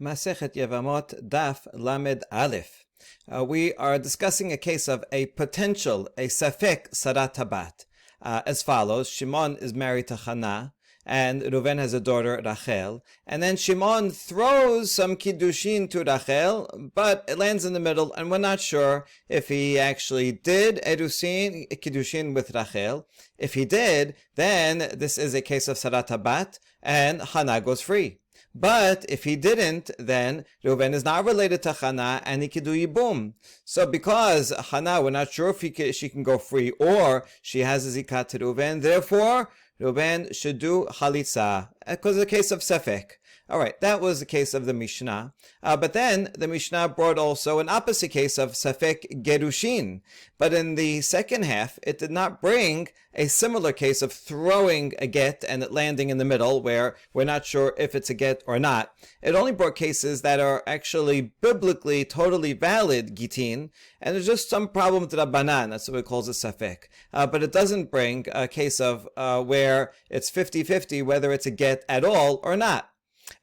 Masechet Yevamot, Daf Lamed Aleph. We are discussing a case of a potential, a safek sarat habat, as follows. Shimon is married to Chana, and Reuven has a daughter, Rachel. And then Shimon throws some kiddushin to Rachel, but it lands in the middle, and we're not sure if he actually did kiddushin with Rachel. If he did, then this is a case of sarat habat, and Chana goes free. But if he didn't, then Reuven is not related to Chana, and he can do Yibum. So because Chana, we're not sure if she can go free, or she has a Zikah to Reuven, therefore Reuven should do Chalitza, because it's a case of Sefek. Alright, that was the case of the Mishnah. But then the Mishnah brought also an opposite case of Safek Gerushin. But in the second half, it did not bring a similar case of throwing a get and it landing in the middle, where we're not sure if it's a get or not. It only brought cases that are actually biblically totally valid gitin, and there's just some problem with Rabbanan, that's what it calls a Safek. But it doesn't bring a case of where it's 50-50 whether it's a get at all or not.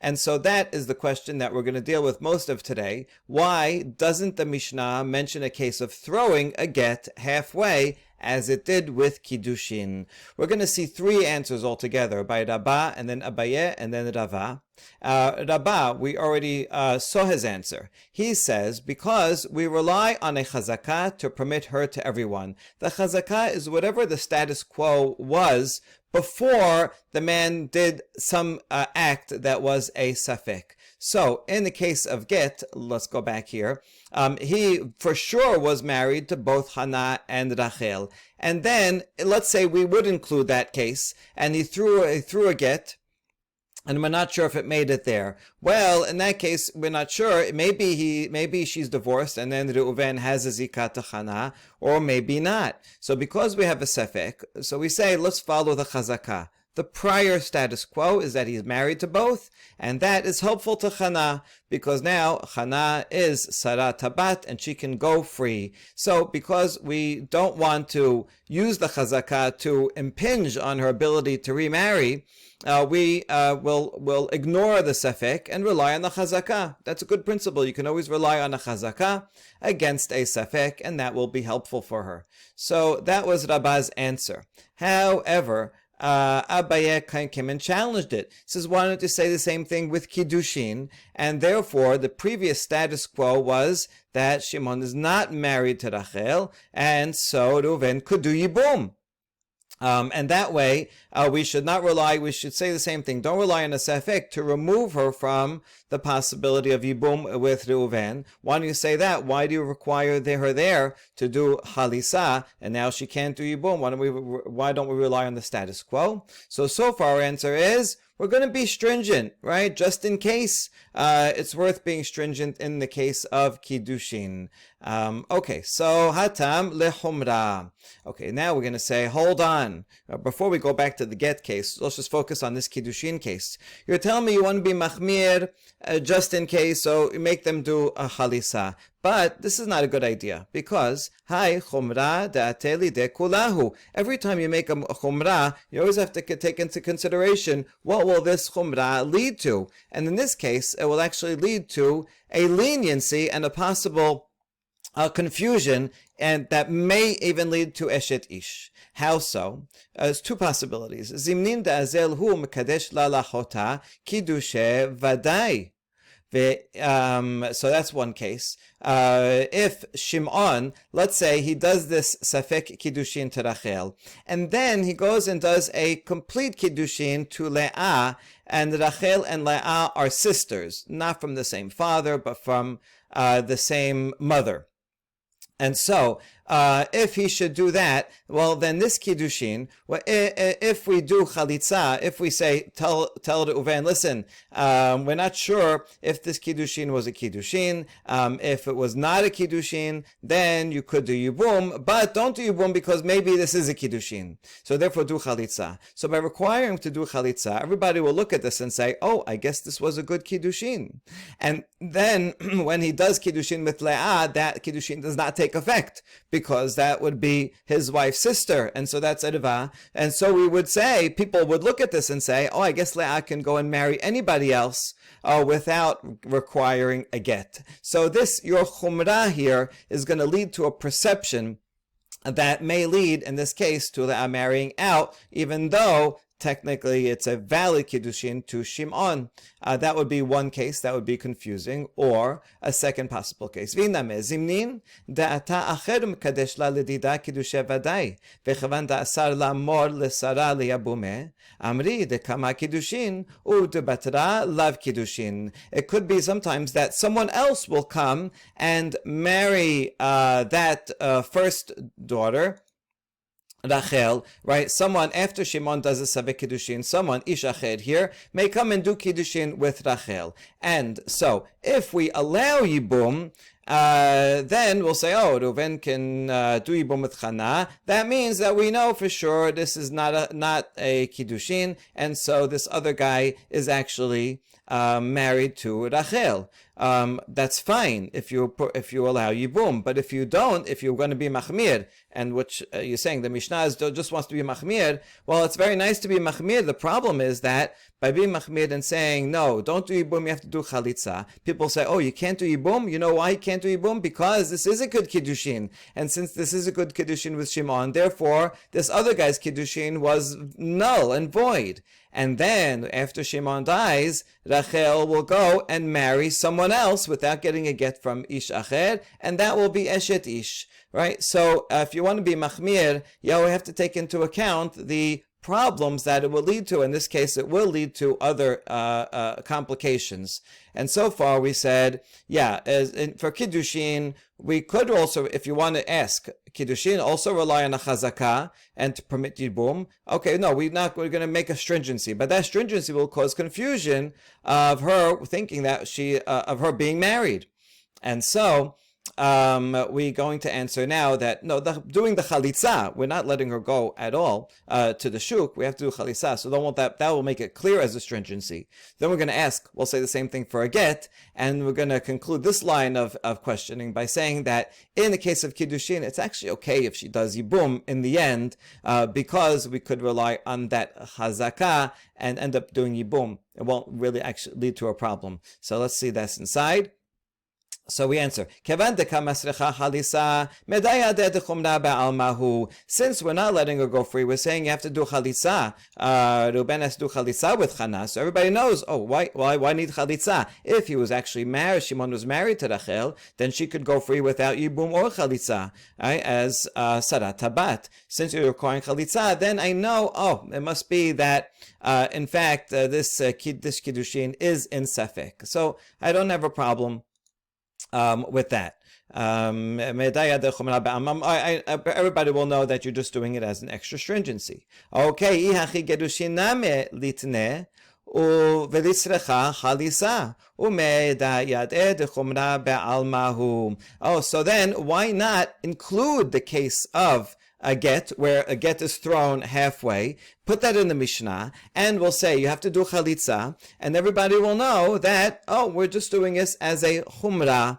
And so that is the question that we're going to deal with most of today. Why doesn't the Mishnah mention a case of throwing a get halfway as it did with Kiddushin? We're going to see three answers altogether, by Rabbah, and then Abaye, and then Rava. Rabbah, we already saw his answer. He says, because we rely on a chazakah to permit her to everyone. The chazakah is whatever the status quo was before the man did some act that was a safek. So, in the case of get, let's go back here, he for sure was married to both Hana and Rachel. And then, let's say we would include that case, and he threw a get, and we're not sure if it made it there. Well, in that case, we're not sure. Maybe she's divorced, and then Reuven has a zikah to Chana, or maybe not. So because we have a sefek, so we say, let's follow the chazakah. The prior status quo is that he's married to both, and that is helpful to Chana, because now Chana is sarat habat, and she can go free. So because we don't want to use the chazakah to impinge on her ability to remarry, we will ignore the sefek and rely on the chazakah. That's a good principle. You can always rely on a chazakah against a sefek, and that will be helpful for her. So that was Rabbah's answer. However, Abaye came and challenged it. He says, why don't you say the same thing with Kiddushin? And therefore, the previous status quo was that Shimon is not married to Rachel, and so Reuven could do Yibum. And that way, we should say the same thing. Don't rely on a sefek to remove her from the possibility of Yibum with Reuven. Why don't you say that? Why do you require her there to do Halisa, and now she can't do Yibum? Why don't we rely on the status quo? So far our answer is, we're going to be stringent, right? Just in case. It's worth being stringent in the case of Kiddushin. Okay, so Hatam lechumra. Okay, now we're going to say, hold on. Before we go back to the get case, let's just focus on this Kiddushin case. You're telling me you want to be machmir just in case, so you make them do a halisa. But this is not a good idea, because Hai chumra da'ateli de kulahu. Every time you make a chumra, you always have to take into consideration, what will this chumra lead to? And in this case, it will actually lead to a leniency and a possible confusion, and that may even lead to eshet ish. How so? There's two possibilities. Zimnin da'azel hu mekadesh la lachota kiddushe vadai. So that's one case. If Shimon, let's say he does this safek kiddushin to Rachel, and then he goes and does a complete kiddushin to Leah, and Rachel and Leah are sisters, not from the same father, but from the same mother. And so, if he should do that, well, then this kiddushin, if we do chalitza, if we say, tell Reuven, listen, we're not sure if this kiddushin was a kiddushin. If it was not a kiddushin, then you could do yibum, but don't do yibum because maybe this is a kiddushin. So therefore, do chalitza. So by requiring him to do chalitza, everybody will look at this and say, oh, I guess this was a good kiddushin. And then when he does kiddushin with Leah, that kiddushin does not take effect, because that would be his wife's sister, and so that's Erva. And so we would say, people would look at this and say, oh, I guess Leah can go and marry anybody else, without requiring a get. So this, your chumrah here, is going to lead to a perception that may lead, in this case, to the marrying out, even though technically it's a valid kiddushin to Shimon. That would be one case that would be confusing, or a second possible case. V'iname zimnin da'ata acher mekadesh la ledida kiddushe vadai v'chavan da'asar la'mor lesara liyabume amri dekama kiddushin u debatra lav kiddushin. It could be sometimes that someone else will come and marry that first daughter, Rachel, right? Someone after Shimon does a Savik Kiddushin, someone, Ish Acher here, may come and do Kiddushin with Rachel. And so, if we allow Yibum, then we'll say, oh, Reuven can do Yibum with Chana. That means that we know for sure this is not a Kiddushin, and so this other guy is actually married to Rachel. That's fine if you allow Yibum, but if you don't, if you're going to be Machmir, and which you're saying the Mishnah just wants to be Machmir, well, it's very nice to be Machmir. The problem is that by being Machmir and saying, no, don't do Yibum, you have to do Chalitza, people say, oh, you can't do Yibum? You know why you can't do Yibum? Because this is a good Kiddushin, and since this is a good Kiddushin with Shimon, therefore, this other guy's Kiddushin was null and void. And then, after Shimon dies, Rachel will go and marry someone else without getting a get from Ish Acher, and that will be Eshet Ish, right? So, if you want to be Machmir, you have to take into account the problems that it will lead to. In this case, it will lead to other complications. And so far, we said, for Kiddushin, we could also, if you want to ask, Kiddushin also rely on a chazakah and to permit Yibum. Okay, no, we're going to make a stringency, but that stringency will cause confusion of her thinking that of her being married. And so, we're going to answer now that no, doing the chalitza, we're not letting her go at all to the shuk. We have to do chalitza, so that will make it clear as a stringency. Then we're going to ask, we'll say the same thing for a get, and we're going to conclude this line of questioning by saying that in the case of kiddushin, it's actually okay if she does yibum in the end, because we could rely on that chazakah and end up doing yibum. It won't really actually lead to a problem. So let's see that's inside. So we answer, since we're not letting her go free, we're saying you have to do chalitza. Reuben has to do chalitza with Chana, so everybody knows, why need chalitza? If he was actually married, Shimon was married to Rachel, then she could go free without yibum or chalitza, right? As sarat habat. Since you're requiring chalitza, then I know, it must be that, in fact, this kiddushin is in safek. So I don't have a problem with that. Everybody will know that you're just doing it as an extra stringency. Okay, so then why not include the case of a get, where a get is thrown halfway, put that in the Mishnah, and we'll say you have to do chalitza, and everybody will know that, we're just doing this as a chumrah.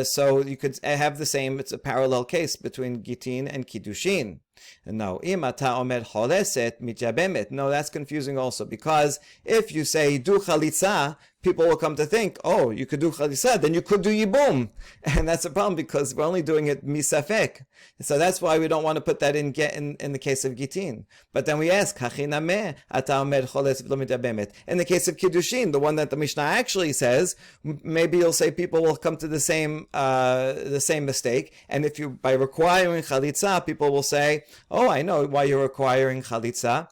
So you could have the same, it's a parallel case between gitin and kiddushin. No, imata omer choleset mitjabemet. No, that's confusing also, because if you say do chalitza, people will come to think, you could do chalitza, then you could do yibum. And that's a problem, because we're only doing it misafek. So that's why we don't want to put that in the case of gitin. But then we ask, hachinameh ata omer choleset v'lo mitjabemet. In the case of kiddushin, the one that the Mishnah actually says, maybe you'll say people will come to the same mistake. And if you, by requiring chalitza, people will say, I know why you're requiring chalitza,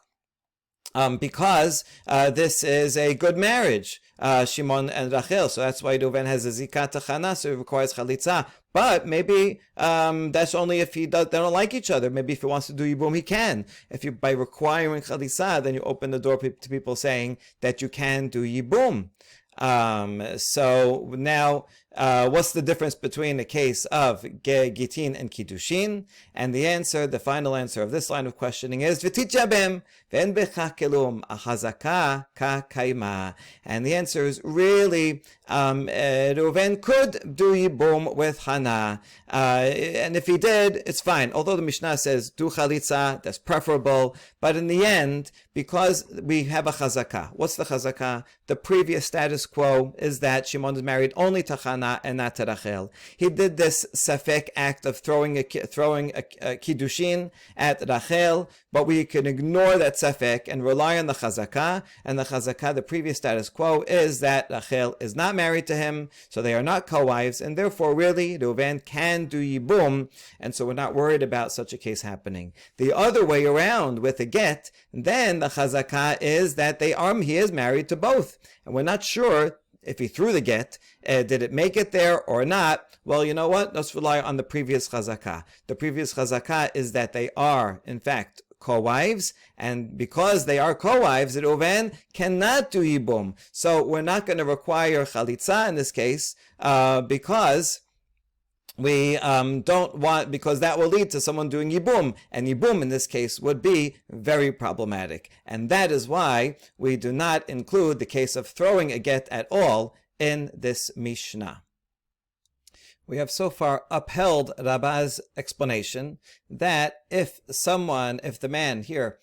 because this is a good marriage, Shimon and Rachel, so that's why Reuven has a zikat Chana, so it requires chalitza. But maybe that's only if they don't like each other. Maybe if he wants to do yibum, he can. If you, by requiring chalitza, then you open the door to people saying that you can do yibum. So now what's the difference between a case of Gitin and Kiddushin? And the answer, the final answer of this line of questioning is V'titjabem ve'en becha kelum ahazaka ka kaima. And the answer is really Reuven could do Yibum with Hannah. And if he did, it's fine. Although the Mishnah says do Chalitza, that's preferable. But in the end, because we have a Chazakah. What's the Chazakah? The previous status quo is that Shimon is married only to Hannah and not to Rachel. He did this Safek act of throwing a Kiddushin at Rachel, but we can ignore that Safek and rely on the Chazakah. And the Chazakah, the previous status quo, is that Rachel is not married to him, so they are not co-wives, and therefore really Reuven can do Yibum, and so we're not worried about such a case happening. The other way around with a get, then the Chazakah is that he is married to both, and we're not sure if he threw the get, did it make it there or not? Well, you know what? Let's rely on the previous Chazakah. The previous Chazakah is that they are, in fact, co-wives, and because they are co-wives, Reuven cannot do Yibum. So we're not going to require Chalitza in this case, because we don't want, because that will lead to someone doing Yibum, and Yibum in this case would be very problematic. And that is why we do not include the case of throwing a get at all in this Mishnah. We have so far upheld Rabba's explanation that if the man here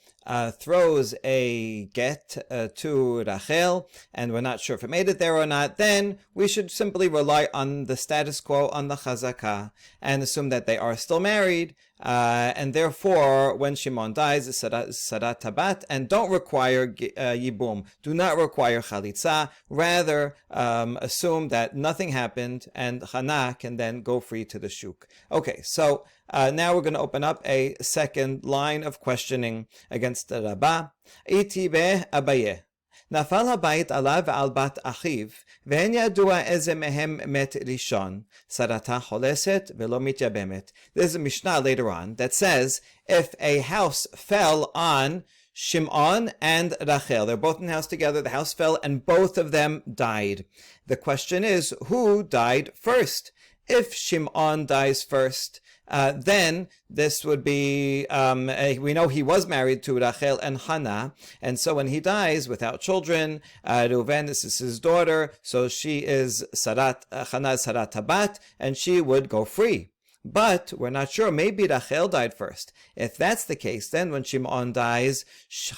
throws a get to Rachel, and we're not sure if it made it there or not, then we should simply rely on the status quo, on the Chazakah, and assume that they are still married, and therefore, when Shimon dies, it's Sarat Tabat, and don't require Yibum, do not require Chalitza, rather assume that nothing happened, and Hannah can then go free to the shuk. Okay, so now we're going to open up a second line of questioning against the Rabbah. Iti be Abaye. נפל הבית עליו ועל בת אחיו, ואין ידוע איזה מהם מת ראשון. שרתה חולסת ולא מתייבמת. There's a Mishnah later on that says, if a house fell on Shimon and Rachel, they're both in the house together, the house fell and both of them died. The question is, who died first? If Shimon dies first, then this would be, we know he was married to Rachel and Hannah, and so when he dies without children, Reuven, this is his daughter, so she is Hannah is Sarat Tabat, and she would go free. But we're not sure. Maybe Rachel died first. If that's the case, then when Shimon dies,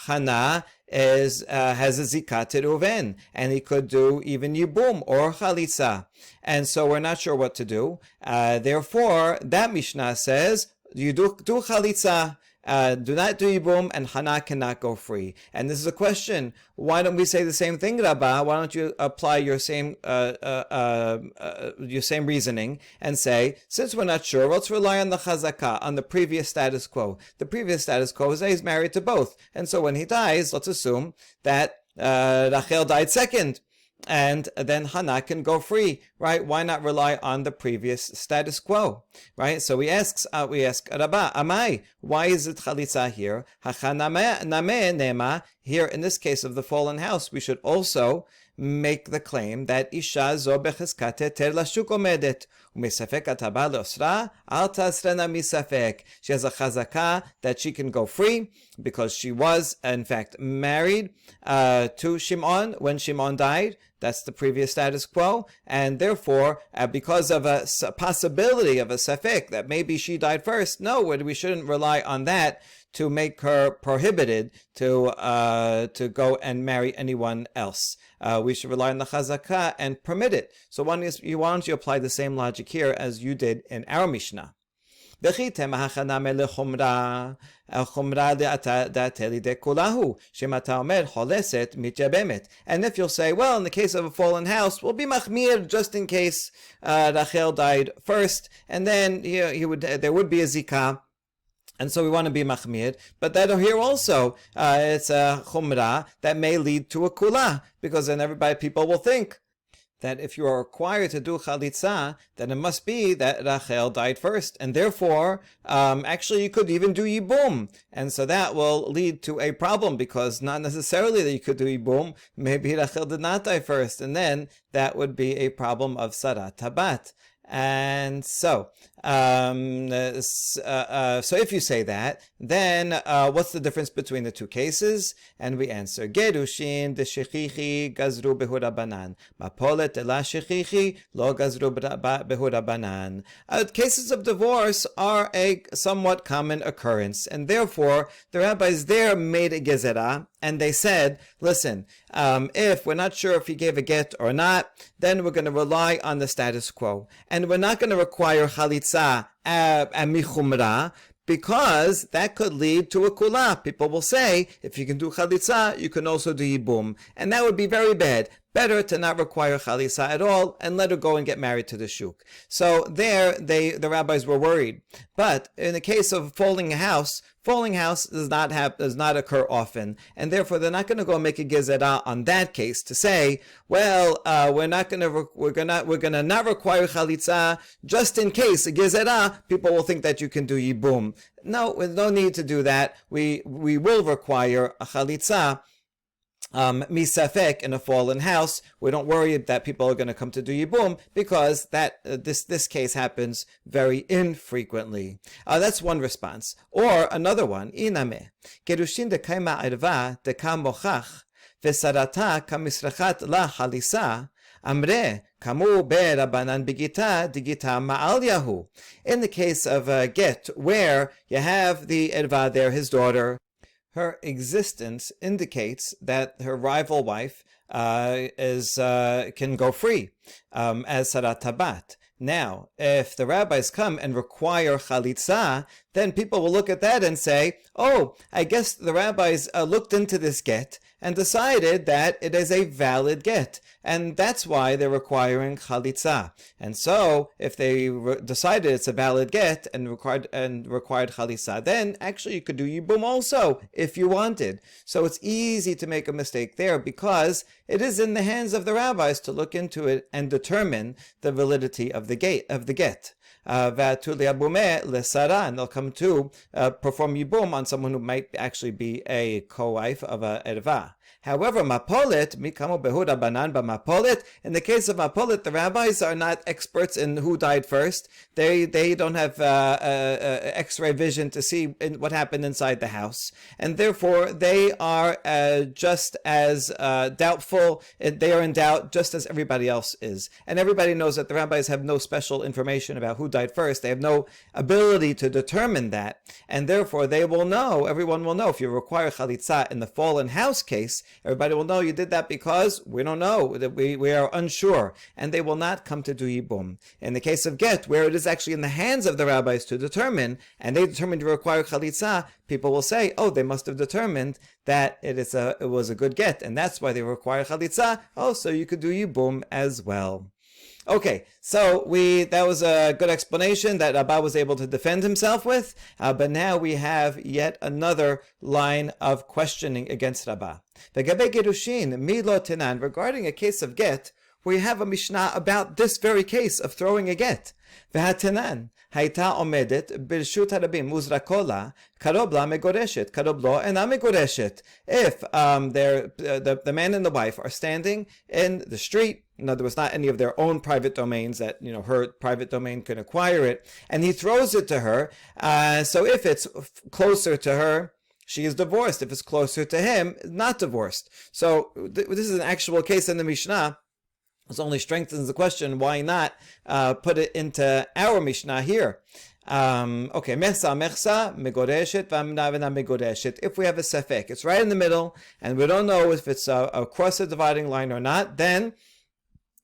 Hannah has a zikah to Reuven, and he could do even Yibum or Chalitza. And so we're not sure what to do. Therefore, that Mishnah says, you do Chalitza, do not do Yibum, and Hannah cannot go free. And this is a question. Why don't we say the same thing, Rabbah? Why don't you apply your same reasoning and say, since we're not sure, let's rely on the Chazakah, on the previous status quo. The previous status quo is that he's married to both. And so when he dies, let's assume that Rachel died second, and then Hannah can go free, right? Why not rely on the previous status quo, right? So we ask Rabbah, Amai, why is it Chalitza here? Hachaname nema. Here, in this case of the fallen house, we should also make the claim that Isha zo becheskate ter lashuk omedet. Umisafek ataba leosra, al tasrena misafek. She has a chazakah that she can go free because she was, in fact, married to Shimon when Shimon died. That's the previous status quo. And therefore, because of a possibility of a safek that maybe she died first, no, we shouldn't rely on that to make her prohibited to go and marry anyone else. We should rely on the chazakah and permit it. So why don't you apply the same logic here as you did in our Mishnah? And if you'll say, well, in the case of a fallen house, we'll be machmir just in case Rachel died first, and then there would be a zikah. And so we want to be machmir, but that here also, it's a chumrah that may lead to a kula, because then people will think that if you are required to do chalitza, then it must be that Rachel died first, and therefore, actually you could even do yibum, and so that will lead to a problem, because not necessarily that you could do yibum, maybe Rachel did not die first, and then that would be a problem of sarat habat. And so, so if you say that, then what's the difference between the two cases? And we answer: Gerushin de shechichi gazru behurabanan, mapolet de la shechichi lo gazru behurabanan. Cases of divorce are a somewhat common occurrence, and therefore the rabbis there made a gezerah, and they said, listen, if we're not sure if he gave a get or not, then we're going to rely on the status quo. And we're not going to require chalitza michumra, because that could lead to a kula. People will say, if you can do chalitza, you can also do yibum. And that would be very bad. Better to not require chalitza at all and let her go and get married to the shuk. So there, the rabbis were worried. But in the case of falling house does not occur often, and therefore they're not going to go and make a gezerah on that case to say, well, we're gonna not require chalitza just in case a gezerah. People will think that you can do yibum. No, there's no need to do that. We will require a chalitza. Misafek in a fallen house. We don't worry that people are going to come to do yibum, because that this case happens very infrequently. That's one response. Or another one, iname gerushin de kaima irva de kam mochach vesarata kamisrachat la halisa amre kamu be rabanan bigita digita ma'al yahu. In the case of a get where you have the irva there, his daughter, her existence indicates that her rival wife can go free as sarat habat. Now, if the rabbis come and require chalitza, then people will look at that and say, oh, I guess the rabbis looked into this get and decided that it is a valid get, and that's why they're requiring chalitza. And so, if they decided it's a valid get and required chalitza, then actually you could do yibum also if you wanted. So it's easy to make a mistake there, because it is in the hands of the rabbis to look into it and determine the validity of the get. And they'll come to perform yibum on someone who might actually be a co-wife of a erva. However, mapolet, mikamo behuda banan ba mapolet, in the case of mapolet, the rabbis are not experts in who died first. They don't have X-ray vision to see what happened inside the house, and therefore they are just as doubtful. They are in doubt just as everybody else is, and everybody knows that the rabbis have no special information about who died first. They have no ability to determine that, and therefore they will know. Everyone will know if you require chalitza in the fallen house case. Everybody will know you did that because we don't know, that we are unsure, and they will not come to do yibum. In the case of get, where it is actually in the hands of the rabbis to determine, and they determine to require chalitza, people will say, oh, they must have determined that it was a good get, and that's why they require chalitza. Oh, so you could do yibum as well. Okay, so that was a good explanation that Abba was able to defend himself with, but now we have yet another line of questioning against Rabbah. Regarding a case of get, we have a Mishnah about this very case of throwing a get. הייתה עומדת ברשות הרבים מוזרקולה, קרוב לה מגורשת, קרוב לו אינה מגורשת. If the man and the wife are standing in the street, in other words, not any of their own private domains that, her private domain can acquire it, and he throws it to her, so if it's closer to her, she is divorced. If it's closer to him, not divorced. So this is an actual case in the Mishnah. This only strengthens the question, why not put it into our Mishnah here? Okay, mechsa, megoreshet, v'amna megoreshet. If we have a sefek, it's right in the middle, and we don't know if it's across the dividing line or not, then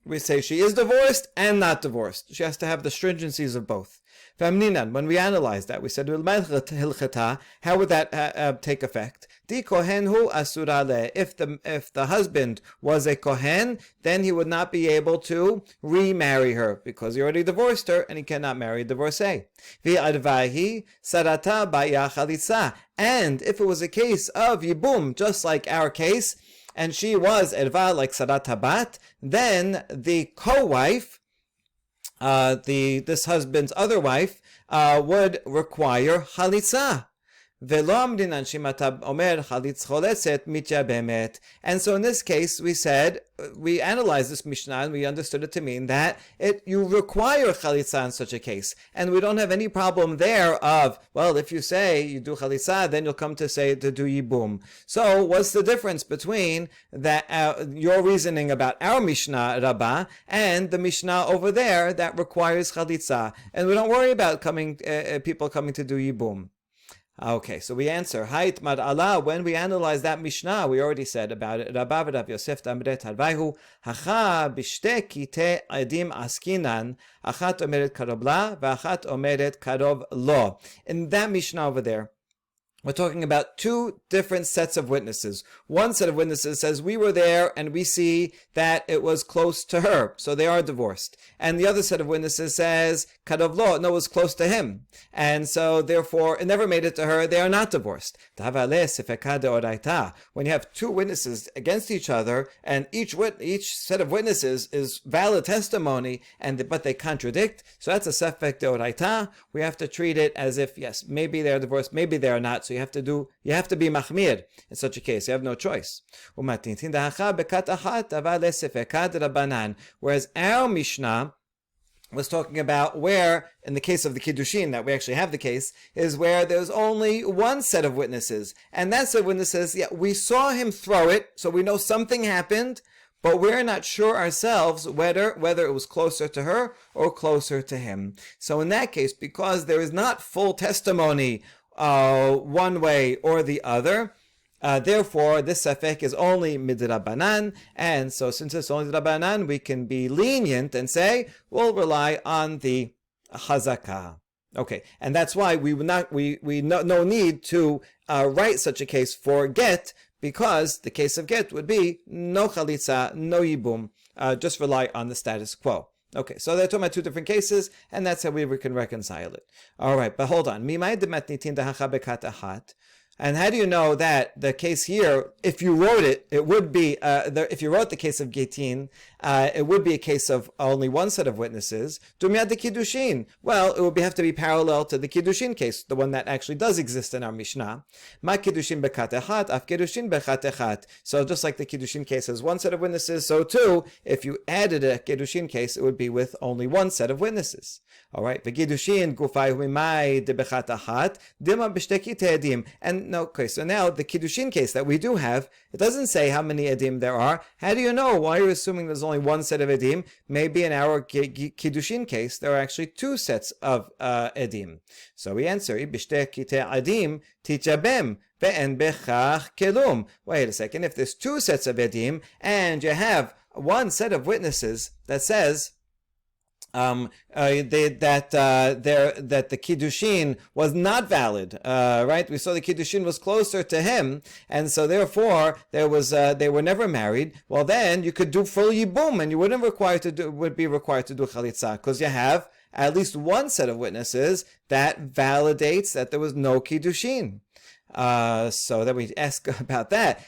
we say she is divorced and not divorced. She has to have the stringencies of both. When we analyze that, we said, how would that take effect? If the husband was a kohen, then he would not be able to remarry her because he already divorced her and he cannot marry a divorcee. And if it was a case of yibum, just like our case, and she was erva like sarat habat, then the co-wife, this husband's other wife, would require chalitza. And so in this case, we analyzed this Mishnah and we understood it to mean that you require chalitza in such a case. And we don't have any problem there of, well, if you say you do chalitza, then you'll come to say to do yibum. So what's the difference between that your reasoning about our Mishnah Rabbah and the Mishnah over there that requires chalitza? And we don't worry about people coming to do yibum. Okay, so we answer, Hait Mad Allah, when we analyze that Mishnah, we already said about it, Rabba v'Rav Yosef tamret harvaihu, hacha b'shte kite adim askinan, achat omeret karov la, v'achat omeret karov lo. In that Mishnah over there, we're talking about two different sets of witnesses. One set of witnesses says, we were there and we see that it was close to her, so they are divorced. And the other set of witnesses says, Kadov lo, no, it was close to him. And so therefore, it never made it to her, they are not divorced. When you have two witnesses against each other, and each set of witnesses is valid testimony, but they contradict, so that's a sefek deoraita. We have to treat it as if, yes, maybe they're divorced, maybe they're not, so you have to be machmir in such a case. You have no choice. Whereas our Mishnah was talking about where, in the case of the Kiddushin, that we actually have the case, is where there's only one set of witnesses. And that set of witnesses, yeah, we saw him throw it, so we know something happened, but we're not sure ourselves whether it was closer to her or closer to him. So in that case, because there is not full testimony one way or the other, therefore this safek is only midrabanan, and so since it's only midrabanan, we can be lenient and say we'll rely on the chazakah. Okay, and that's why we no need to write such a case for get, because the case of get would be no chalitza, no yibum, just rely on the status quo. Okay, so they're talking about two different cases, and that's how we can reconcile it. All right, but hold on. And how do you know that the case here, if you wrote it, it would be, if you wrote the case of Getin, it would be a case of only one set of witnesses. Dumyad the Kiddushin. Well, it would have to be parallel to the Kiddushin case, the one that actually does exist in our Mishnah. Ma Kiddushin bekat echat, af Kiddushin bechat echat. So just like the Kiddushin case has one set of witnesses, so too, if you added a Kiddushin case, it would be with only one set of witnesses. All right, v'Kiddushin gufay humimai de bechat echat, dima b'shteki te'edim. And no, okay, so now the Kiddushin case that we do have, it doesn't say how many edim there are. How do you know? Why are you assuming there's only one set of edim? Maybe in our Kiddushin case, there are actually two sets of edim. So we answer, b'shteki te'edim tichabem ve'en bechach kelum. Wait a second, if there's two sets of edim, and you have one set of witnesses that says, that the Kiddushin was not valid, right? We saw the Kiddushin was closer to him, and so therefore they were never married. Well, then you could do full yibum, and you would be required to do chalitza, because you have at least one set of witnesses that validates that there was no Kiddushin. So then we ask about that.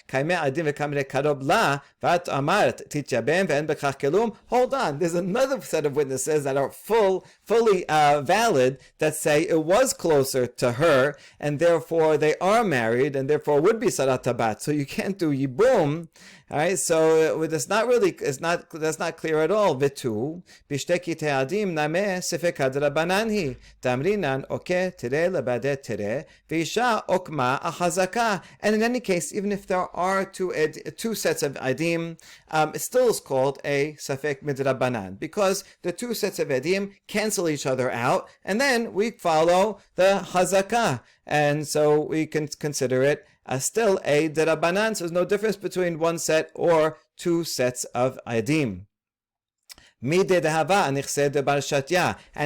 Hold on, there's another set of witnesses that are fully valid that say it was closer to her, and therefore they are married, and therefore would be sarat tabat. So you can't do yibum. All right, so that's not clear at all. Vitu bishteki te'adim name sefek hadrabanan tamrinan oke tere lebade tere v'isha okma achazaka. And in any case, even if there are two sets of adim, it still is called a sefek midrabanan, because the two sets of adim cancel each other out, and then we follow the chazaka, and so we can consider it still a derabanan. So there's no difference between one set or two sets of adim. And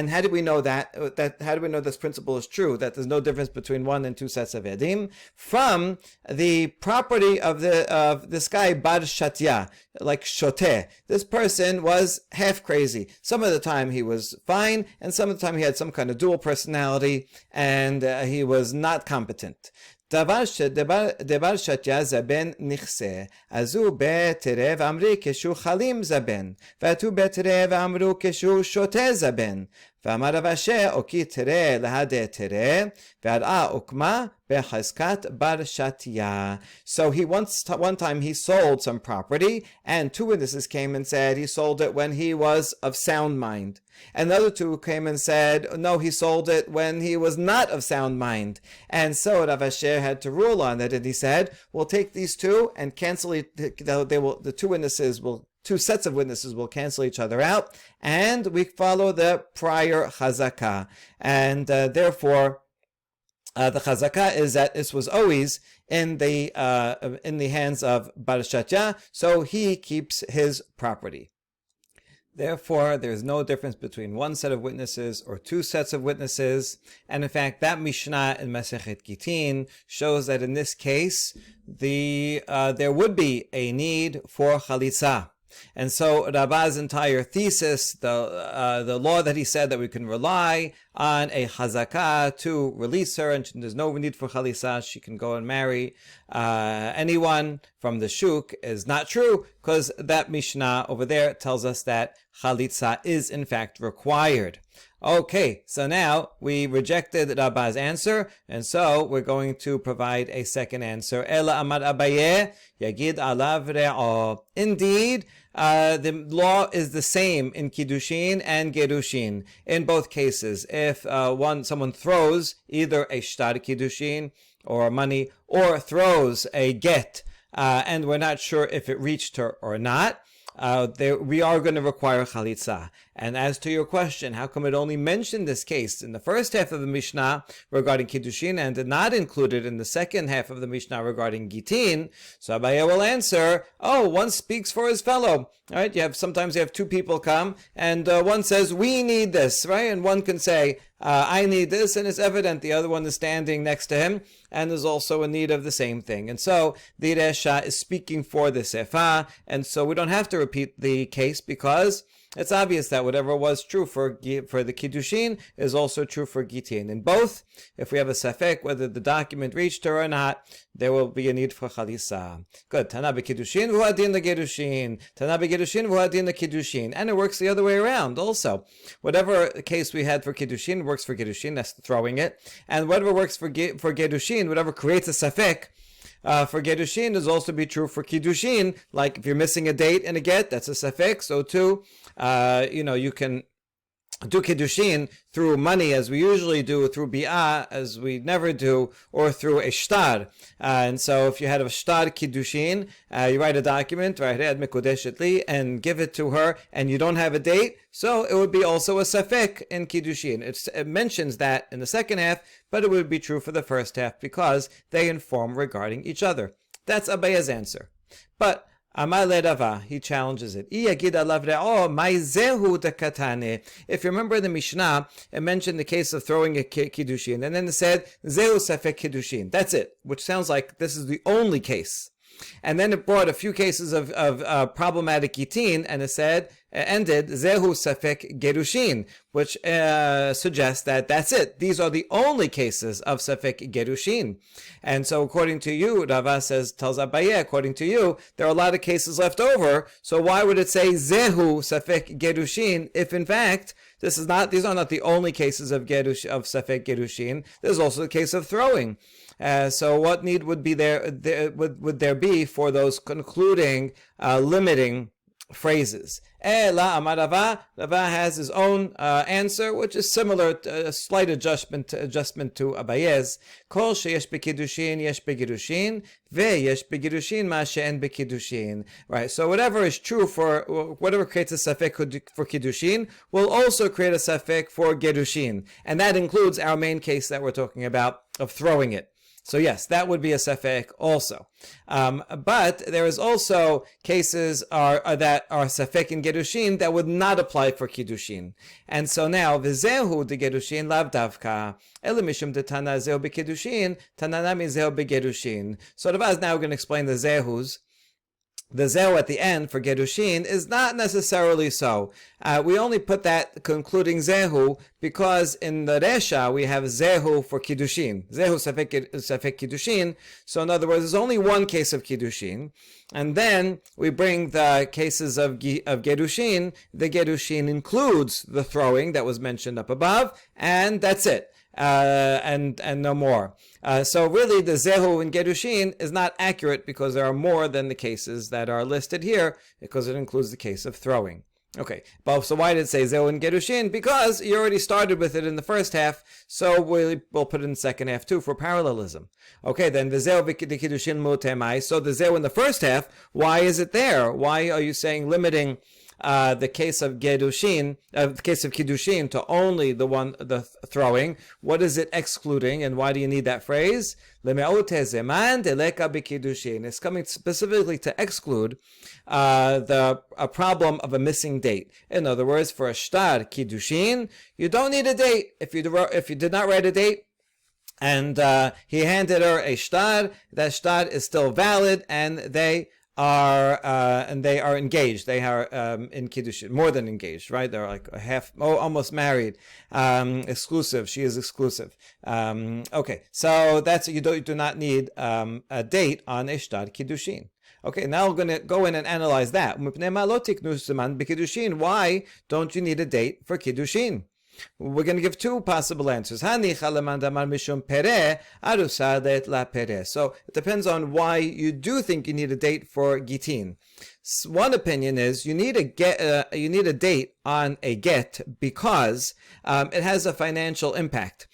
how do we know that? How do we know this principle is true, that there's no difference between one and two sets of edim? From the property of this guy bar shatya, like shoteh. This person was half crazy. Some of the time he was fine, and some of the time he had some kind of dual personality, and he was not competent. דבר שתיה זבן נכסה, אז הוא בתרא ואמרי כשהוא חלים זבן, ועתו בתרא ואמרו כשהוא שותה זבן. ואמר רב אשר, אוקי תרא להדה תרא, והראה עוקמה בחזקת בר שתיה. So one time he sold some property, and two witnesses came and said he sold it when he was of sound mind. And the other two came and said, no, he sold it when he was not of sound mind. And so Rav Asher had to rule on it, and he said, we'll take these two and cancel it. Two sets of witnesses will cancel each other out, and we follow the prior chazakah. And therefore, the chazakah is that this was always in the hands of Bar Shatya, so he keeps his property. Therefore, there is no difference between one set of witnesses or two sets of witnesses. And in fact, that Mishnah in Masechet Gitin shows that in this case, there would be a need for chalitza. And so Rabbah's entire thesis, the law that he said that we can rely on a chazakah to release her, and there's no need for chalitza, she can go and marry anyone from the shuk, is not true, because that Mishnah over there tells us that chalitza is in fact required. Okay, so now we rejected Rabbah's answer, and so we're going to provide a second answer. Ela amar Abaye yagid alav re'o. Indeed, the law is the same in Kiddushin and Gerushin. In both cases, if someone throws either a shtar Kiddushin or money, or throws a get, and we're not sure if it reached her or not, we are going to require chalitza. And as to your question, how come it only mentioned this case in the first half of the Mishnah regarding Kiddushin and did not include it in the second half of the Mishnah regarding Gitin? So Abaye will answer, one speaks for his fellow. All right, sometimes you have two people come, and one says, we need this, right? And one can say, I need this, and it's evident the other one is standing next to him and is also in need of the same thing. And so the Resha is speaking for the Sefa, and so we don't have to repeat the case because it's obvious that whatever was true for the Kiddushin is also true for Gitin. In both, if we have a safek whether the document reached her or not, there will be a need for chalitza. Good. Tana b'Kiddushin v'huadin l'Gerushin. Tana b'Gerushin v'huadin l'Kiddushin. And it works the other way around also. Whatever case we had for Kiddushin works for Kiddushin, that's throwing it. And whatever works for Gerushin, whatever creates a safek, for Gerushin is also be true for Kiddushin. Like if you're missing a date in a get, that's a safek. So too, you can do Kiddushin through money as we usually do, through bi'ah as we never do, or through a shtar. And so if you had a shtar Kiddushin, you write a document, right, and give it to her, and you don't have a date, so it would be also a safek in Kiddushin. It mentions that in the second half, but it would be true for the first half because they inform regarding each other. That's Abaye's answer. But Amar le Rava, he challenges it. If you remember the Mishnah, it mentioned the case of throwing a Kiddushin, and then it said, Zehu Safek Kiddushin. That's it, which sounds like this is the only case. And then it brought a few cases of problematic Gitin, and it said, ended, Zehu Safek Gerushin, which suggests that that's it. These are the only cases of Safek Gerushin. And so according to you, Rava tells Abaye, according to you, there are a lot of cases left over, so why would it say Zehu Safek Gerushin if in fact these are not the only cases of Safek Gerushin. There's also the case of throwing. So what need would be would there be for those concluding, limiting phrases? Rava has his own answer, which is similar, a slight adjustment to Abaye's. Kol sheyesh bekiddushin, yesh begirushin, veyesh begirushin ma she'en bekiddushin. Right. So whatever is true whatever creates a safek for kiddushin will also create a safek for gerushin, and that includes our main case that we're talking about of throwing it. So yes, that would be a safek also. But there is also cases that are safek in Gerushin that would not apply for Kiddushin. And so now, v'zehu de Gerushin lav davka, elimishum de tana zehu beKiddushin, tananami zehu beGerushin. So Rava is now going to explain the zehus. The zehu at the end for Gedushin is not necessarily so. We only put that concluding zehu because in the Resha we have zehu for Kiddushin. Zehu safek Kiddushin. So in other words, there's only one case of Kiddushin. And then we bring the cases of Gedushin. The Gedushin includes the throwing that was mentioned up above, and that's it. And no more. So really the Zehu in Gedushin is not accurate because there are more than the cases that are listed here, because it includes the case of throwing. Okay, but so why did it say Zehu in Gedushin? Because you already started with it in the first half, so we'll put it in the second half too for parallelism. Okay, then the Zehu Kiddushin Mutemai. So the Zehu in the first half, why is it there? Why are you saying limiting the case of Gedushin, the case of Kiddushin to only the throwing? What is it excluding, and why do you need that phrase? It's coming specifically to exclude a problem of a missing date. In other words, for a shtar Kiddushin, you don't need a date. If you did not write a date, and he handed her a shtar, that shtar is still valid, and they are engaged. They are in Kiddushin, more than engaged, right? They're like almost married, exclusive. She is exclusive. Okay, so that's you do not need a date on Ishtar Kiddushin. Okay, now we're going to go in and analyze that. Why don't you need a date for Kiddushin? We're going to give two possible answers. So it depends on why you do think you need a date for Gitin. One opinion is you need a date on a get because it has a financial impact.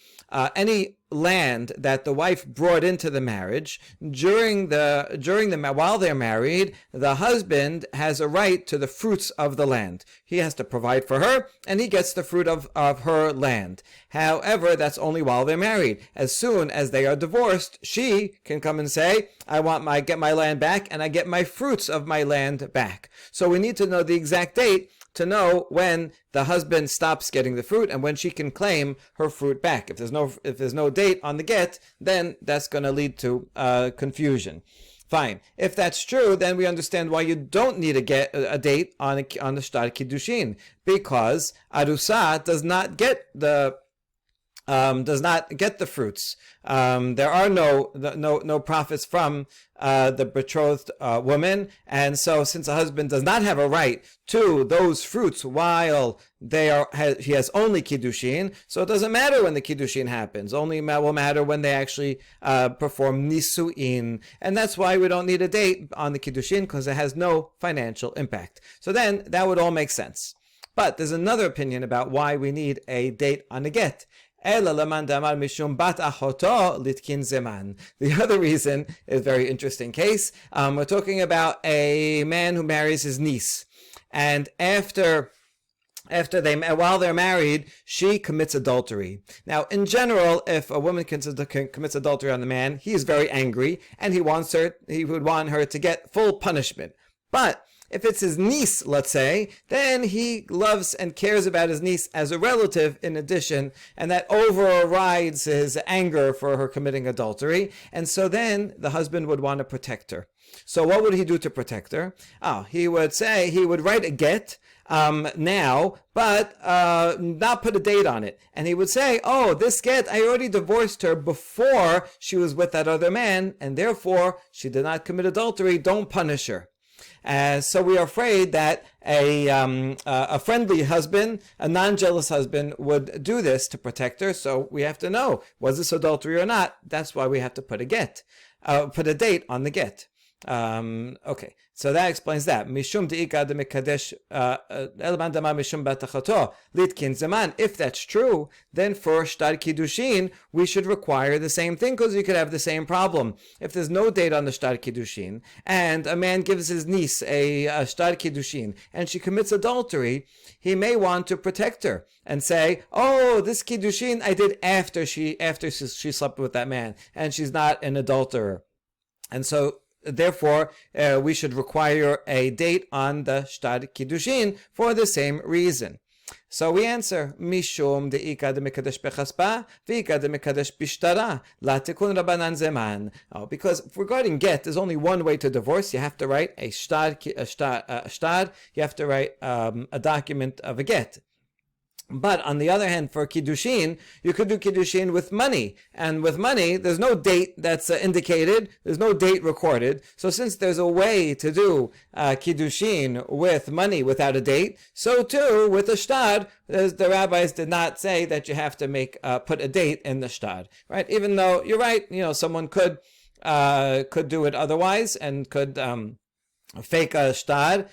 Any land that the wife brought into the marriage while they're married, the husband has a right to the fruits of the land. He has to provide for her, and he gets the fruit of her land. However, that's only while they're married. As soon as they are divorced, she can come and say, I get my land back, and I get my fruits of my land back. So we need to know the exact date to know when the husband stops getting the fruit and when she can claim her fruit back. If there's no date on the get, then that's going to lead to confusion. Fine. If that's true, then we understand why you don't need a date on the shtar kiddushin, because arusa does not get the fruits. There are no profits from the betrothed woman, and so since a husband does not have a right to those fruits while he has only kiddushin, so it doesn't matter when the kiddushin happens. Only will matter when they actually perform nisuin, and that's why we don't need a date on the kiddushin, because it has no financial impact. So then that would all make sense. But there's another opinion about why we need a date on the get. The other reason is a very interesting case. We're talking about a man who marries his niece, and while they're married, she commits adultery. Now, in general, if a woman commits adultery on the man, he is very angry, and he would want her to get full punishment. But if it's his niece, let's say, then he loves and cares about his niece as a relative in addition, and that overrides his anger for her committing adultery. And so then the husband would want to protect her. So what would he do to protect her? He would write a get now, but not put a date on it. And he would say, this get, I already divorced her before she was with that other man, and therefore she did not commit adultery. Don't punish her. So we are afraid that a friendly husband, a non-jealous husband, would do this to protect her. So we have to know, was this adultery or not? That's why we have to put a date on the get. Okay, so that explains that. Mishum de'ika de mekadesh elman dama mishum batachato litkin zaman. If that's true, then for shtar kiddushin we should require the same thing, because you could have the same problem. If there's no date on the shtar kiddushin and a man gives his niece a shtar kiddushin and she commits adultery, he may want to protect her and say, this kiddushin I did after she slept with that man and she's not an adulterer. And so therefore, we should require a date on the shtar kiddushin for the same reason. So we answer, Mishum de'ika de mekadesh bechaspa, v'ika de mekadesh bishtara, la tikun rabanan zeman. Because regarding get, there's only one way to divorce. You have to write a shtad, you have to write a document of a get. But on the other hand, for Kiddushin, you could do Kiddushin with money. And with money, there's no date that's indicated. There's no date recorded. So since there's a way to do Kiddushin with money without a date, so too with a shtad, the rabbis did not say that you have to put a date in the shtad. Right? Even though, you're right, someone could do it otherwise and could fake a shtad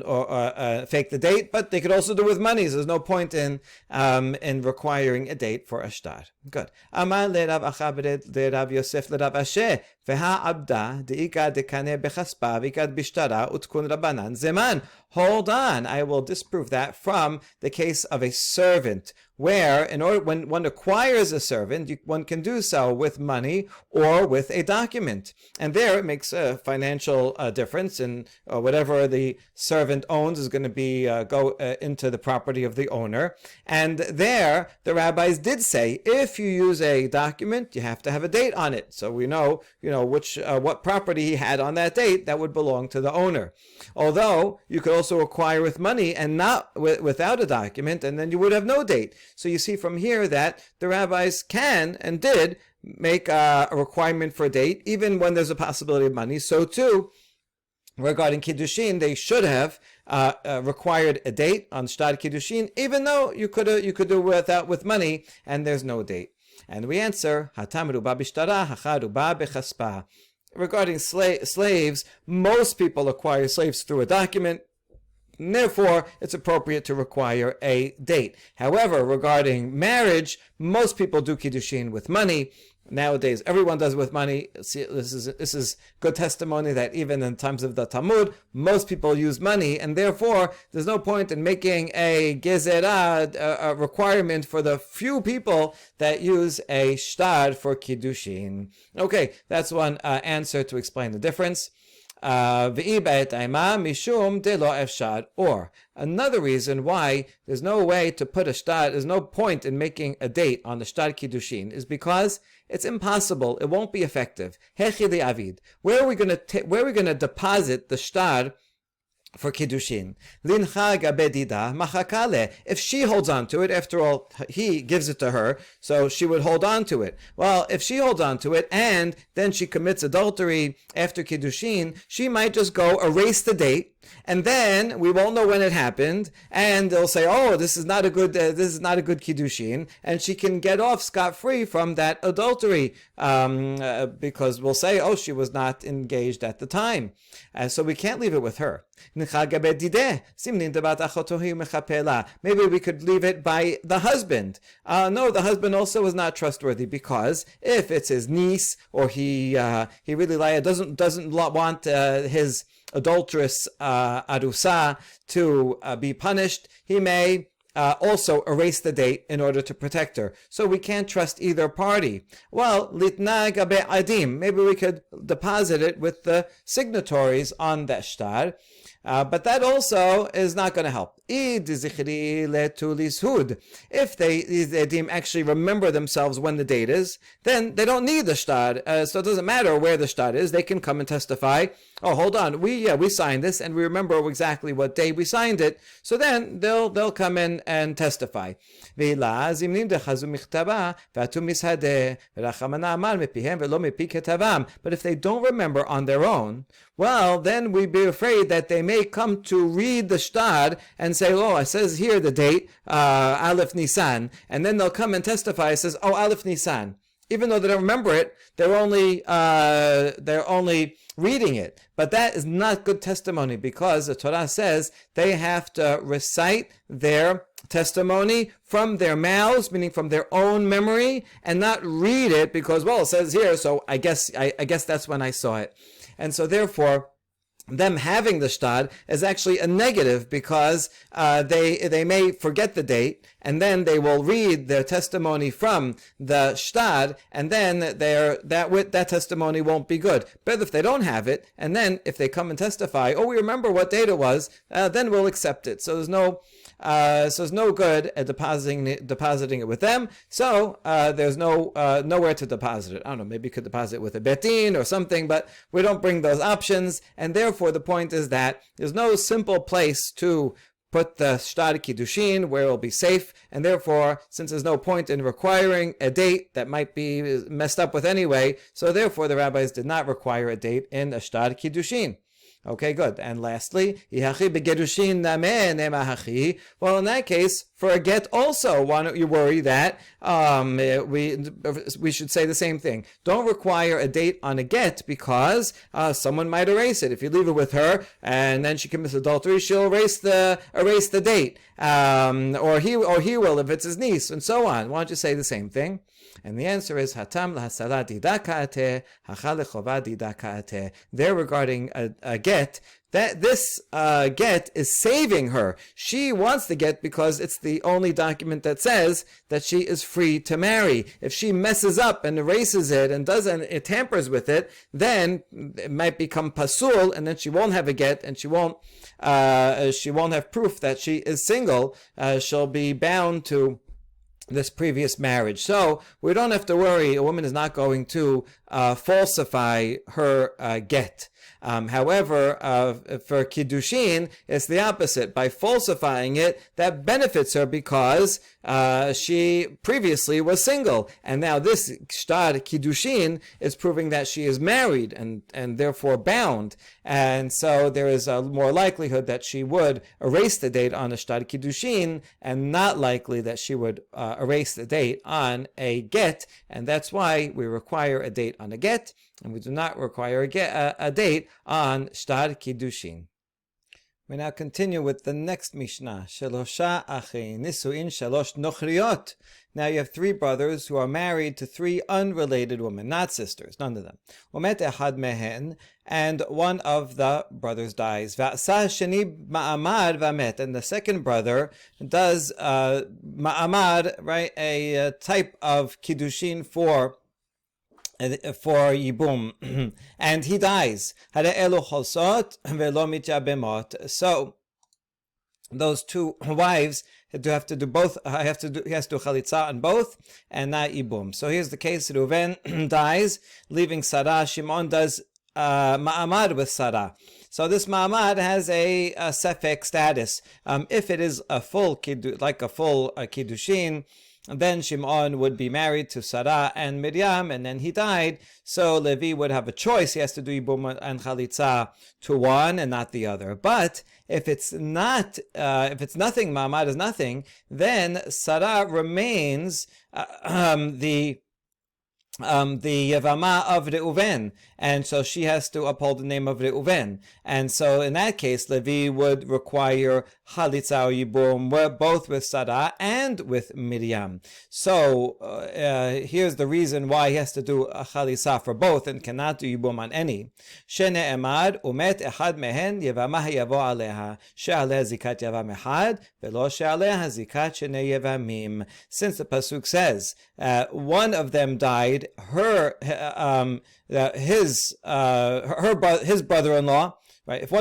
or fake the date, but they could also do with money. So there's no point in requiring a date for a shtad. Good. Amar leRav Acha leRav Yosef leRav Asher veHa'abda deika dekane bechaspa v'ikad bishtara utkun rabanan zeman. Hold on, I will disprove that from the case of a servant, where when one acquires a servant, one can do so with money or with a document. And there it makes a financial difference, and whatever the servant owns is going to be go into the property of the owner. And there, the rabbis did say, if you use a document, you have to have a date on it. So we know, what property he had on that date that would belong to the owner. Although you could also acquire with money and not without a document, and then you would have no date. So you see from here that the rabbis can and did make a requirement for a date, even when there's a possibility of money. So too, regarding Kiddushin, they should have required a date on Shtad Kiddushin, even though you could do with money and there's no date. And we answer, Hatam ruba bishtara, hacha ruba bechaspa. Regarding slaves, most people acquire slaves through a document. Therefore, it's appropriate to require a date. However, regarding marriage, most people do Kiddushin with money. Nowadays, everyone does with money. See, this is good testimony that even in times of the Talmud, most people use money, and therefore, there's no point in making a gezerah, a requirement for the few people that use a shtad for Kiddushin. Okay, that's one answer to explain the difference. Or another reason why there's no way to put a shtad, there's no point in making a date on the shtad kiddushin, is because it's impossible. It won't be effective. Where are we going to deposit the shtad for Kiddushin? Lincha gabedida machakale. If she holds on to it, after all, he gives it to her, so she would hold on to it. Well, if she holds on to it and then she commits adultery after Kiddushin, she might just go erase the date, and then we won't know when it happened, and they'll say, "Oh, this is not a good Kiddushin," and she can get off scot-free from that adultery because we'll say, "Oh, she was not engaged at the time," so we can't leave it with her. Maybe we could leave it by the husband. No, the husband also was not trustworthy, because if it's his niece, or he really doesn't want his adulterous arusa to be punished, he may also erase the date in order to protect her. So we can't trust either party. Well, litna gabe adim. Maybe we could deposit it with the signatories on the shtar. But that also is not going to help. If these edim actually remember themselves when the date is, then they don't need the shtad. So it doesn't matter where the shtad is. They can come and testify. Oh, hold on, we signed this, and we remember exactly what day we signed it. So then they'll come in and testify. But if they don't remember on their own, well, then we'd be afraid that they may come to read the shtad and say, "Oh, it says here the date, Aleph Nisan," and then they'll come and testify. It says, "Oh, Aleph Nisan," even though they don't remember it. They're only reading it. But that is not good testimony, because the Torah says they have to recite their testimony from their mouths, meaning from their own memory, and not read it because, well, it says here, so I guess that's when I saw it. And so therefore, them having the shtad is actually a negative, because they may forget the date, and then they will read their testimony from the shtad, and then that testimony won't be good. But if they don't have it, and then if they come and testify, "Oh, we remember what date it was," then we'll accept it. So there's no so it's no good at depositing it with them. So there's nowhere to deposit it. I don't know, maybe you could deposit it with a betin or something, but we don't bring those options, and therefore the point is that there's no simple place to put the shtar kiddushin where it will be safe, and therefore, since there's no point in requiring a date that might be messed up with anyway, so therefore the rabbis did not require a date in a shtar kiddushin. Okay, good. And lastly, well, in that case, for a get also, why don't you worry that we should say the same thing. Don't require a date on a get because someone might erase it. If you leave it with her and then she commits adultery, she'll erase the date, or he will if it's his niece, and so on. Why don't you say the same thing? And the answer is hatam lahasara didakate hachal lechova didakate. There, regarding a get, that this get is saving her. She wants the get because it's the only document that says that she is free to marry. If she messes up and erases it and it tampers with it, then it might become pasul, and then she won't have a get, and she won't have proof that she is single. She'll be bound to this previous marriage. So we don't have to worry. A woman is not going to falsify her get. However, for Kiddushin, it's the opposite. By falsifying it, that benefits her because she previously was single. And now this shtar Kiddushin is proving that she is married and therefore bound. And so there is a more likelihood that she would erase the date on a shtar Kiddushin, and not likely that she would erase the date on a get. And that's why we require a date on a get, and we do not require a date on shtar kiddushin. We now continue with the next Mishnah. Shelosha achi nisuin shalosh nochriot. Now you have three brothers who are married to three unrelated women, not sisters, none of them. Umet ehad mehen, and one of the brothers dies. Va'asa sheni ma'amad v'amet, and the second brother does ma'amad, right, a type of kiddushin for Yibum, and he dies. So those two wives have to do both. He has to do chalitza on both, and not Yibum. So here's the case: Reuven dies, leaving Sarah. Shimon does ma'amad with Sarah. So this ma'amad has a sefek status. If it is a full kiddushin, then Shimon would be married to Sarah and Miriam, and then he died. So Levi would have a choice. He has to do Yibum and Chalitza to one and not the other. But if it's not, if it's nothing, Ma'amad is nothing, then Sarah remains the Yevamah of Reuven, and so she has to uphold the name of Reuven. And so in that case, Levi would require Chalitza or Yibum, both with Sarah and with Miriam. So here's the reason why he has to do a Chalitza for both and cannot do Yibum on any. Shene'emad umet echad mehen Yevamah yavo aleha she'aleh zikat Yevam echad velo she'aleh zikat shnei Yevamim. Since the pasuk says one of them died, his brother-in-law, right? If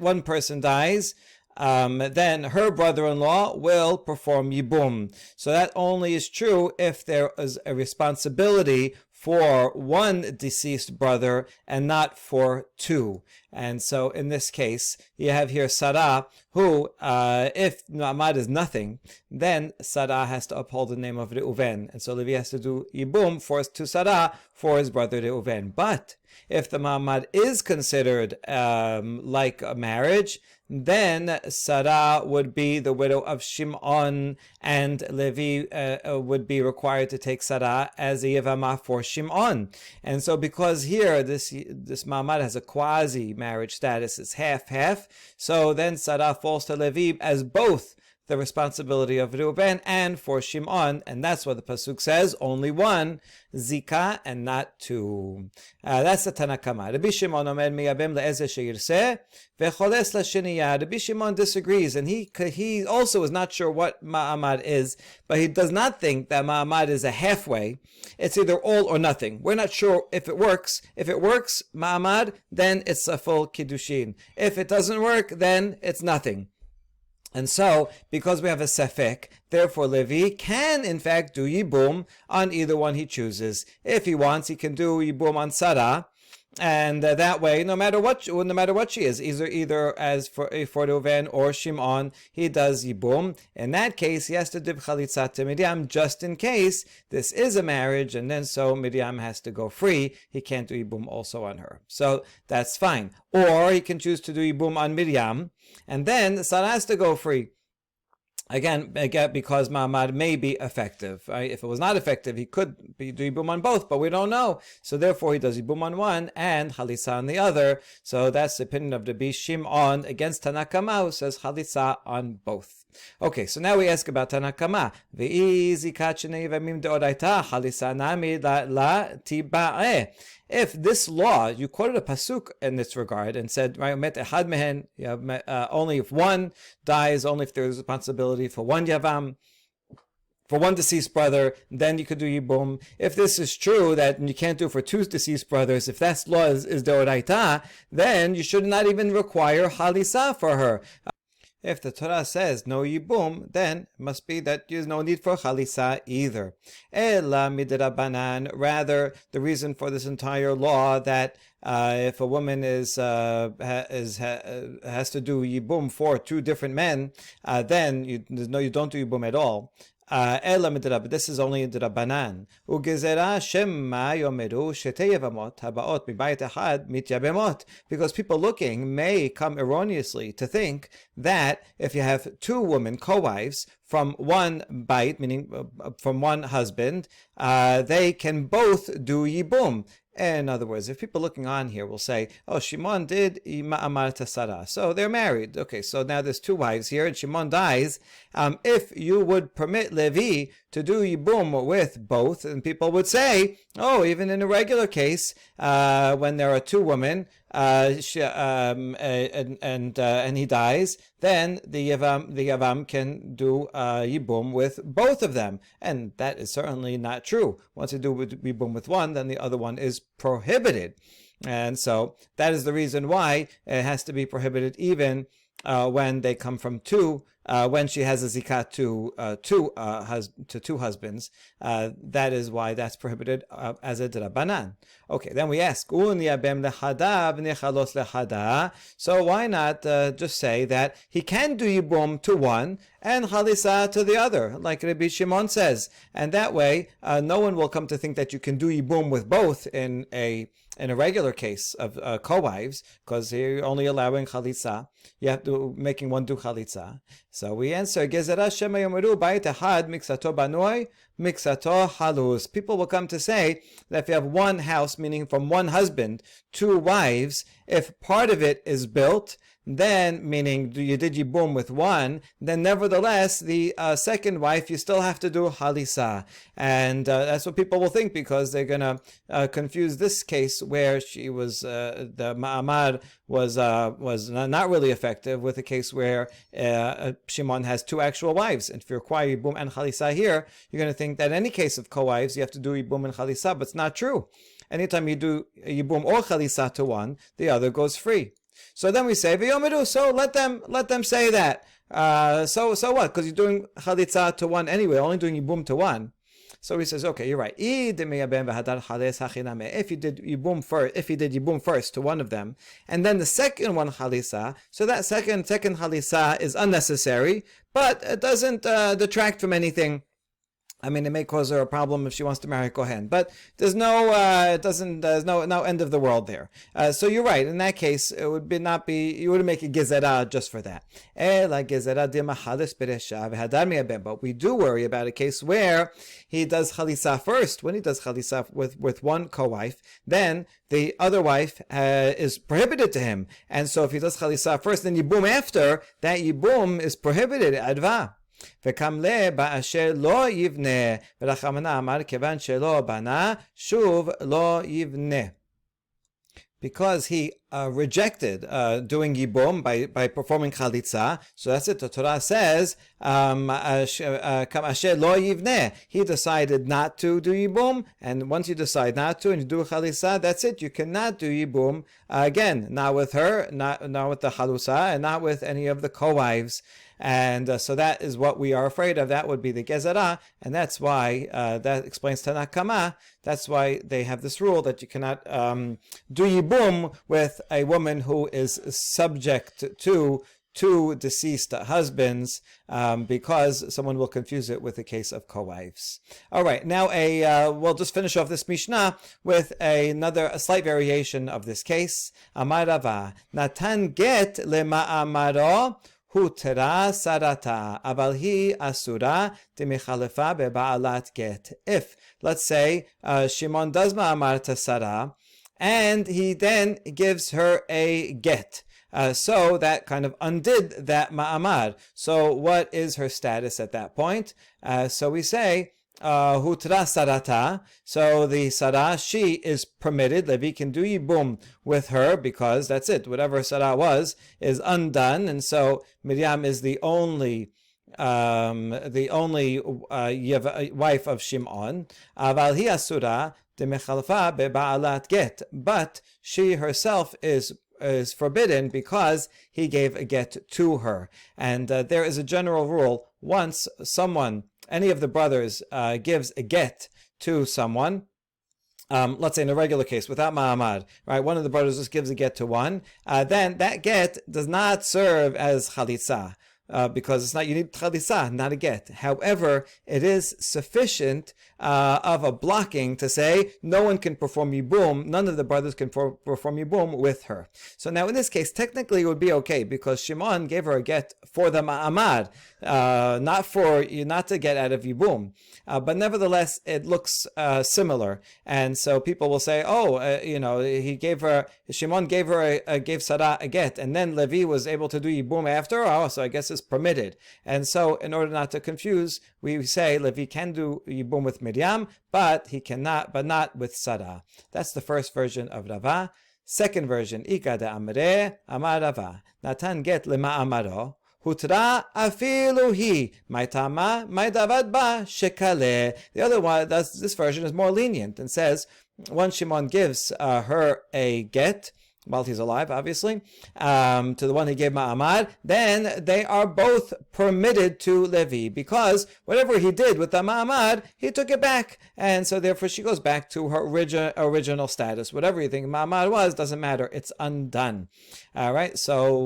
one person dies, then her brother-in-law will perform Yibum. So that only is true if there is a responsibility for one deceased brother and not for two. And so in this case, you have here Sarah, who, if Ma'amad is nothing, then Sarah has to uphold the name of Reuven. And so Levi has to do Yibum to Sarah for his brother Reuven. But if the Ma'amad is considered like a marriage, then Sarah would be the widow of Shimon, and Levi would be required to take Sarah as a Yevamah for Shimon. And so because here this Ma'amad has a quasi-marriage status, it's half-half, so then Sarah falls to Levi as both the responsibility of Reuben and for Shimon, and that's what the pasuk says, only one zika and not two. That's the Tanakama. Rabbi Shimon omer miyabem le'ezeh sheyirseh vecholes la'sheniyah. Rabbi Shimon disagrees, and he also is not sure what ma'amad is, but he does not think that ma'amad is a halfway. It's either all or nothing. We're not sure if it works. If it works, ma'amad, then it's a full kiddushin. If it doesn't work, then it's nothing. And so, because we have a sefek, therefore Levi can in fact do yibum on either one he chooses. If he wants, he can do yibum on Sarah, and that way, no matter what she is, either as for Reuven or Shimon, he does yibum. In that case, he has to do chalitza to Miriam just in case this is a marriage, and then so Miriam has to go free. He can't do yibum also on her, so that's fine. Or he can choose to do yibum on Miriam, and then Sarah has to go free. Again, because Ma'amad may be effective. Right? If it was not effective, he could do Yibum on both, but we don't know. So therefore, he does Yibum on one and Chalisa on the other. So that's the opinion of the Shimon against Tanna Kama, who says Chalisa on both. Okay, so now we ask about Tanna Kama. If this law, you quoted a pasuk in this regard and said, only if one dies, only if there is responsibility for one yavam, for one deceased brother, then you could do yibum. If this is true, that you can't do for two deceased brothers, if that law is deoraita, then you should not even require halisa for her. If the Torah says no yibum, then it must be that there's no need for chalisa either. Ela midrabanan. Rather, the reason for this entire law that if a woman has to do yibum for two different men, then you don't do yibum at all. This is only in Rabbanan. Because people looking may come erroneously to think that if you have two women, co-wives, from one bite, meaning from one husband, they can both do yibum. In other words, if people looking on here will say, oh, Shimon did Ma'amar Tasara, so they're married. Okay, so now there's two wives here, and Shimon dies. If you would permit Levi to do Yibum with both, and people would say, oh, even in a regular case, when there are two women, and he dies, then the Yavam can do Yibum with both of them. And that is certainly not true. Once you do Yibum with one, then the other one is prohibited. And so that is the reason why it has to be prohibited even when they come from two, when she has a zikah to two husbands. That is why that's prohibited as a drabanan. Okay, then we ask, so why not just say that he can do yibum to one and chalisa to the other, like Rabbi Shimon says, and that way no one will come to think that you can do yibum with both in a regular case of co-wives, because you're only allowing chalitza. You have to making one do chalitza. So we answer, Gezerah shema yomeru bayit ehad miksato banoi miksato halus. People will come to say that if you have one house, meaning from one husband, two wives, if part of it is built, then, meaning you did yibum with one, then nevertheless, the second wife, you still have to do halisa. And that's what people will think, because they're going to confuse this case where she was, the ma'amar was not really effective, with a case where Shimon has two actual wives. And if you require yibum and halisa here, you're going to think that in any case of co-wives, you have to do yibum and halisa, but it's not true. Anytime you do yibum or halisa to one, the other goes free. So then we say, V'yomeru, so let them say that. So what? Because you're doing chalitza to one anyway, only doing yibum to one. So he says, okay, you're right. If you did yibum first to one of them, and then the second one chalisa, so that second chalisa is unnecessary, but it doesn't detract from anything. I mean, it may cause her a problem if she wants to marry a Kohen, but there's no end of the world there. So you're right. In that case, it would you wouldn't make a gezerah just for that. But we do worry about a case where he does chalisa first. When he does chalisa with one co-wife, then the other wife is prohibited to him. And so if he does chalisa first, then yibum after, that yibum is prohibited, adva. וקמלה באשר לא יבנה, ולחמנה אמר כיוון שלא בנה, שוב לא יבנה. Because he rejected doing yibum by performing chalitza, so that's it. The Torah says, asher lo yivneh. He decided not to do yibum, and once you decide not to and you do chalitza, that's it. You cannot do yibum again. Not with her, not with the chalusa, and not with any of the co-wives. And so that is what we are afraid of. That would be the gezerah, and that's why that explains Tanakh Kama. That's why they have this rule that you cannot do yibum with a woman who is subject to two deceased husbands, because someone will confuse it with a case of co-wives. All right, now we'll just finish off this Mishnah with a slight variation of this case. Amar Rava, Natan get lema'amaro hutera sarata, aval hi asura demichalefa beba'alat get. If, let's say, Shimon does ma'amar to Sarah, and he then gives her a get. So that kind of undid that ma'amar. So what is her status at that point? So we say, hutra sarata. So the Sarah, she is permitted. Levi can do yibum with her because that's it. Whatever Sarah was is undone. And so Miriam is the only wife of Shimon. Aval hi asura demechalfa beba'alat get. But she herself is forbidden because he gave a get to her. And there is a general rule: once any of the brothers gives a get to someone, let's say in a regular case, without ma'amad, right? One of the brothers just gives a get to one, then that get does not serve as chalitza. Because it's not, you need chalitza, not a get. However, it is sufficient of a blocking to say no one can perform yibum, none of the brothers can perform yibum with her. So now in this case, technically it would be okay because Shimon gave her a get for the ma'amad, not to get out of yibum. But nevertheless, it looks similar, and so people will say, Shimon gave Sarah a get, and then Levi was able to do yibum after. Oh, so I guess it's permitted. And so, in order not to confuse, we say Levi can do yibum with Miriam, but he cannot, but not with Sarah. That's the first version of Rava. Second version, Ika de Amre Amar Rava, Natan get lema amaro. Hutra afilu hi, my tama, my davad ba shekale. The other one, this version is more lenient and says, once Shimon gives her a get, while he's alive, obviously, to the one he gave ma'amad, then they are both permitted to Levi, because whatever he did with the ma'amad, he took it back, and so therefore she goes back to her original status. Whatever you think ma'amad was, doesn't matter, it's undone. All right, so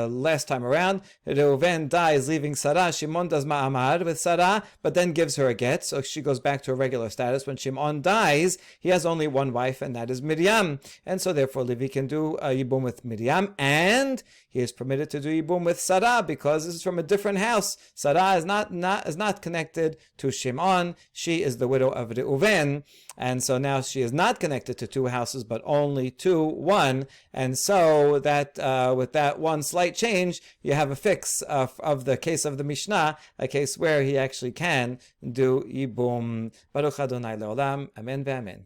last time around, Reuven dies leaving Sarah. Shimon does ma'amad with Sarah, but then gives her a get, so she goes back to her regular status. When Shimon dies, he has only one wife, and that is Miriam, and so therefore Levi can do yibum with Miriam, and he is permitted to do yibum with Sarah because this is from a different house. Sarah is not connected to Shimon. She is the widow of Reuven, and so now she is not connected to two houses but only to one. And so that with that one slight change, you have a fix of the case of the Mishnah, a case where he actually can do yibum. Baruch Adonai leolam. Amen ve'amen.